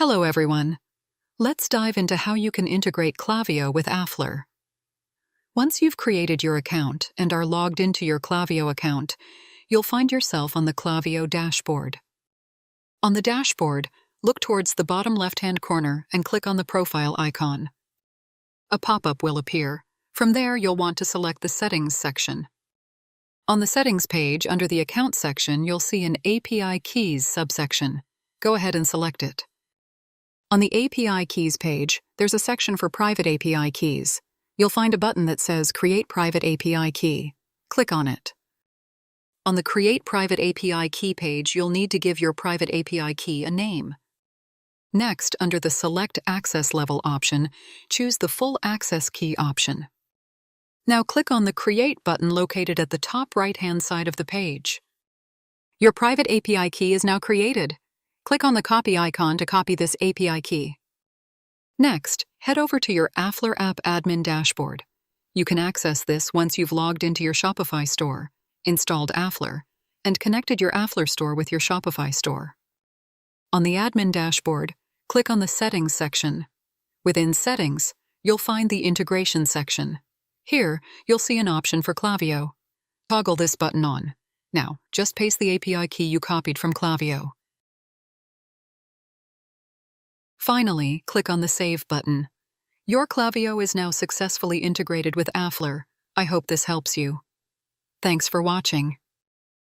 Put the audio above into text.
Hello everyone. Let's dive into how you can integrate Klaviyo with Afflr. Once you've created your account and are logged into your Klaviyo account, you'll find yourself on the Klaviyo dashboard. On the dashboard, look towards the bottom left-hand corner and click on the profile icon. A pop-up will appear. From there, you'll want to select the Settings section. On the Settings page, under the Account section, you'll see an API Keys subsection. Go ahead and select it. On the API Keys page, there's a section for private API keys. You'll find a button that says Create Private API Key. Click on it. On the Create Private API Key page, you'll need to give your private API key a name. Next, under the Select Access Level option, choose the Full Access Key option. Now click on the Create button located at the top right-hand side of the page. Your private API key is now created. Click on the copy icon to copy this API key. Next, head over to your Afflr app admin dashboard. You can access this once you've logged into your Shopify store, installed Afflr, and connected your Afflr store with your Shopify store. On the admin dashboard, click on the Settings section. Within Settings, you'll find the Integration section. Here, you'll see an option for Klaviyo. Toggle this button on. Now, just paste the API key you copied from Klaviyo. Finally, click on the Save button. Your Klaviyo is now successfully integrated with Afflr. I hope this helps you. Thanks for watching.